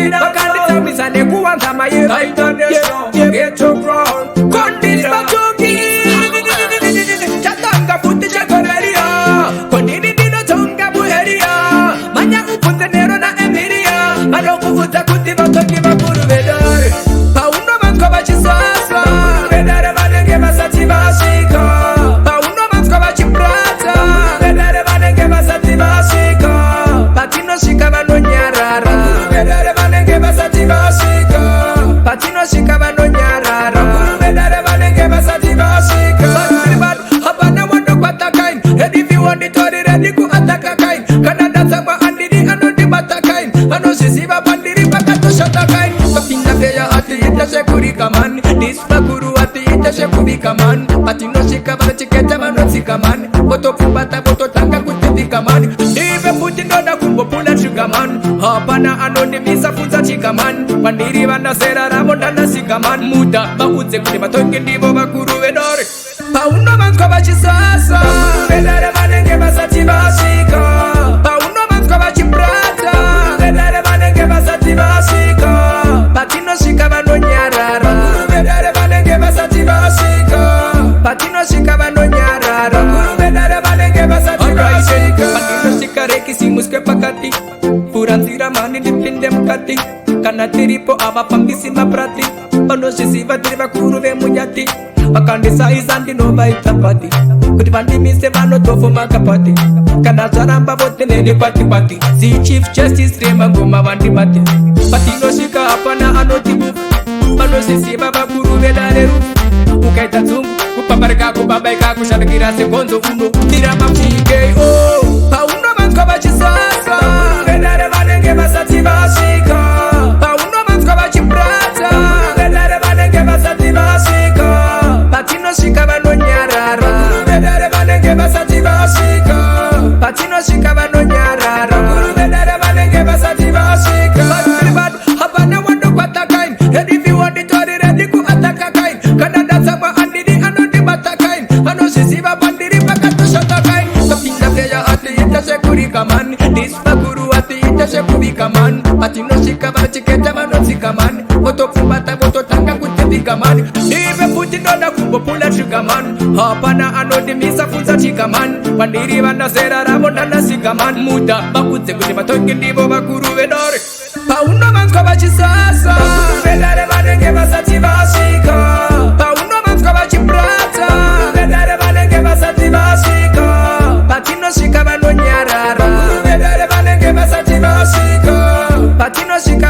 Wakandisa misane kuwanza maye Get your ground Kondis batuki Chatanga futi chakoreria Kondini dino tonga buheria Manya upunze nero na emiria Mano kufuta kuti batoki bakuru vedare Pauno manko bachisasa Vedare vanenge basati basika Pauno manko bachiprata Vedare vanenge basati basika Patino shika vano nyarara Vedare vanenge basati basika Patino shika vano nyarara Vedare vanenge basati basika Bad, habana wando kwata kain Ready if you want it, ready ku ataka kain Kanada sama andiri ano di bata kain Ano sisiba bandiri bakato shota kain Papinda feya ati ita shekurika man Dispa guru ati ita shekurika man Patino shika vano chiketa mano sika man Boto kubata boto tanga kutifika man Dive puti ndoda kumbo pula shuga man Hapana ano ni misa fuza chika man Bandiri vana sera ramonda na sika man Muda baudze kuti matonge ndivo bakuru vedore Pauno manko bachisasa Vedare vanenge basati basika Pauno manko bachiprata Vedare vanenge basati basika Patino shika vano nyarara Vedare vanenge basati basika Patino shika vano nyarara Vedare vanenge basati basika Patino shika reki simuske pakati Furanzira mani dipinde mkati Kana tiripo aba pambisi maprati Pano shisiva tiriva kuruve munyati Bakandisa izandi no baitapati Kuti bandimise vano tofu makapati Kana zaramba vote nene pati pati Si chief justice rema ngoma vandipati Patino shika hapana anotibu Pano shisiva bakuru vedare rufu Ukaita zungu Kupaparika kubabaika kushanakira sekonzo uno Tirama mchike oh Pauno manko bachisasa Vedare vanenge basati basika Pauno manko bachiprata Vedare vanenge basati basika Patino shika vano nyarara Vedare vanenge basati basika Patino shika vano nyarara Vedare vanenge basati basika Bad, habana wando kwata kain Ready if you want it, ready ku ataka kain Kanada sama andiri ano di bata kain Ano sisiva bandiri bakato shota kain Kapinda feya ati ita shekurika man Dispa guru ati ita shekurika man Patino shika vano chiketa vano sika man Boto kubata boto tanga kutifika man Dive puti ndoda kumbo pula shuga man Hapana ano di misa fuza chika man Bandiri vana sera ramonda na sika man Muda bakudze kuti matonge ndivo bakuru vedore Pauno manko bachisasa Vedare vanenge basati basika Pauno manko bachiprata Vedare vanenge basati basika Patino shika vano nyarara Vedare vanenge basati basika Patino shika